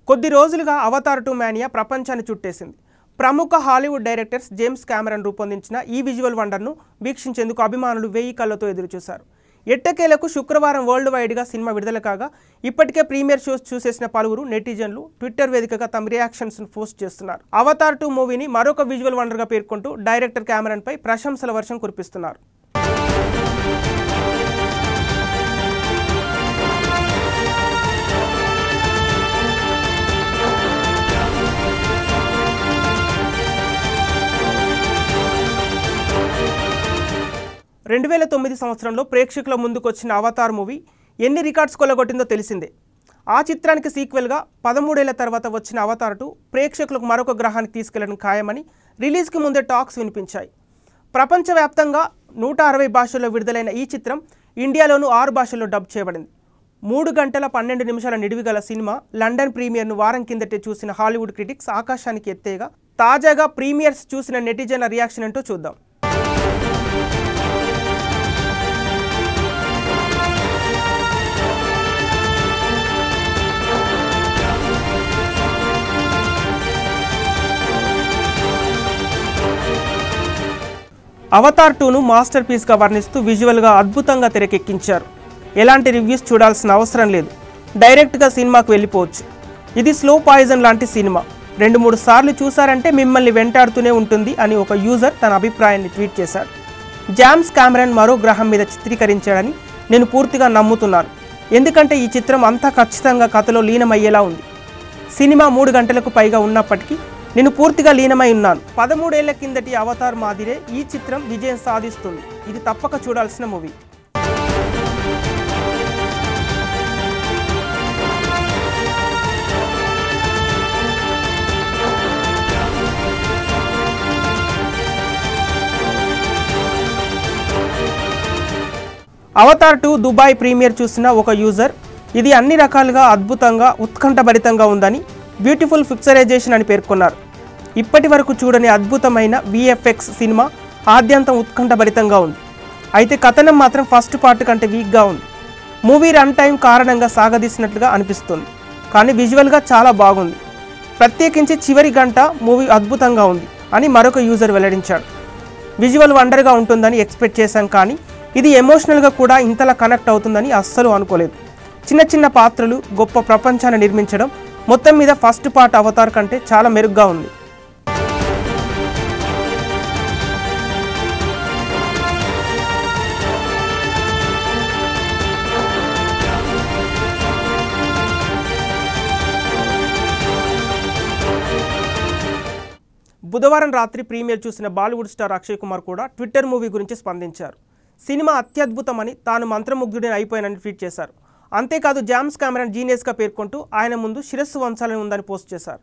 కొద్ది రోజులుగా Avatar 2 mania ప్రపంచాన్ని చుట్టేసింది. ప్రముఖ హాలీవుడ్ డైరెక్టర్స్ జేమ్స్ కెమెరన్ రూపొందించిన ఈ విజువల్ వండర్ను వీక్షించేందుకు అభిమానులు 1000 కళ్ళతో ఎదురుచూశారు. ఎట్టకేలకు శుక్రవారం వరల్డ్ వైడ్గా సినిమా విడుదల కాగా ఇప్పటికే ప్రీమియర్ షోస్ చూసేసిన పలువురు నెటిజన్లు ట్విట్టర్ వేదికగా తమ రియాక్షన్స్ను పోస్ట్ చేస్తున్నారు. అవతార్ 2 మూవీని మరొక విజువల్ వండర్గా పేర్కొంటూ డైరెక్టర్ కెమెరన్పై ప్రశంసల వర్షం కురిపిస్తున్నారు. సంవత్సరంలో ప్రేక్షకుల ముందుకొచ్చిన అవతార్ మూవీ ఎన్ని రికార్డ్స్ కొల్లగొట్టిందో తెలిసిందే. ఆ చిత్రానికి సీక్వెల్గా 13 ఏళ్ల తర్వాత వచ్చిన అవతార్ 2 ప్రేక్షకులకు మరొక గ్రహానికి తీసుకెళ్లడం ఖాయమని రిలీజ్కి ముందే టాక్స్ వినిపించాయి. ప్రపంచవ్యాప్తంగా 160 భాషల్లో విడుదలైన ఈ చిత్రం ఇండియాలోనూ 6 భాషల్లో డబ్ చేయబడింది. 3 గంటల 12 నిమిషాల నిడివిగల సినిమా లండన్ ప్రీమియర్ను వారం కిందటే చూసిన హాలీవుడ్ క్రిటిక్స్ ఆకాశానికి ఎత్తేగా తాజాగా ప్రీమియర్స్ చూసిన నెటిజన్ల రియాక్షన్ ఏంటో చూద్దాం. అవతార్ 2ను మాస్టర్ పీస్గా వర్ణిస్తూ విజువల్గా అద్భుతంగా తెరకెక్కించారు. ఎలాంటి రివ్యూస్ చూడాల్సిన అవసరం లేదు, డైరెక్ట్గా సినిమాకు వెళ్ళిపోవచ్చు. ఇది స్లో పాయిజన్ లాంటి సినిమా, 2-3 సార్లు చూసారంటే మిమ్మల్ని వెంటాడుతూనే ఉంటుంది అని ఒక యూజర్ తన అభిప్రాయాన్ని ట్వీట్ చేశాడు. జేమ్స్ కెమెరన్ మరో గ్రహం మీద చిత్రీకరించాడని నేను పూర్తిగా నమ్ముతున్నాను, ఎందుకంటే ఈ చిత్రం అంతా ఖచ్చితంగా కథలో లీనమయ్యేలా ఉంది. సినిమా 3 గంటలకు పైగా ఉన్నప్పటికీ నేను పూర్తిగా లీనమై ఉన్నాను. 13 ఏళ్ల కిందటి అవతార్ మాదిరే ఈ చిత్రం విజయం సాధిస్తుంది. ఇది తప్పక చూడాల్సిన మూవీ. అవతార్ 2 దుబాయ్ ప్రీమియర్ చూసిన ఒక యూజర్ ఇది అన్ని రకాలుగా అద్భుతంగా ఉత్కంఠభరితంగా ఉందని, బ్యూటిఫుల్ పిక్చరైజేషన్ అని పేర్కొన్నారు. ఇప్పటి వరకు చూడని అద్భుతమైన VFX సినిమా ఆద్యంతం ఉత్కంఠభరితంగా ఉంది. అయితే కథనం మాత్రం ఫస్ట్ పార్ట్ కంటే వీక్గా ఉంది. మూవీ రన్ టైం కారణంగా సాగదీసినట్లుగా అనిపిస్తుంది, కానీ విజువల్గా చాలా బాగుంది. ప్రత్యేకించి చివరి గంట మూవీ అద్భుతంగా ఉంది అని మరొక యూజర్ వెల్లడించాడు. విజువల్ వండర్గా ఉంటుందని ఎక్స్పెక్ట్ చేశాం, కానీ ఇది ఎమోషనల్గా కూడా ఇంతలా కనెక్ట్ అవుతుందని అస్సలు అనుకోలేదు. చిన్న చిన్న పాత్రలు, గొప్ప ప్రపంచాన్ని నిర్మించడం, మొత్తం మీద ఫస్ట్ పార్ట్ అవతార్ కంటే చాలా మెరుగ్గా ఉంది. బుధవారం రాత్రి ప్రీమియర్ చూసిన బాలీవుడ్ స్టార్ అక్షయ్ కుమార్ కూడా ట్విట్టర్ మూవీ గురించి స్పందించారు. సినిమా అత్యద్భుతమని, తాను మంత్రముగ్ధుడిని అయిపోయానని ట్వీట్ చేశారు. అంతేకాదు జేమ్స్ కెమెరన్ జీనియస్గా పేర్కొంటూ ఆయన ముందు శిరస్సు వంచాలని ఉందని పోస్ట్ చేశారు.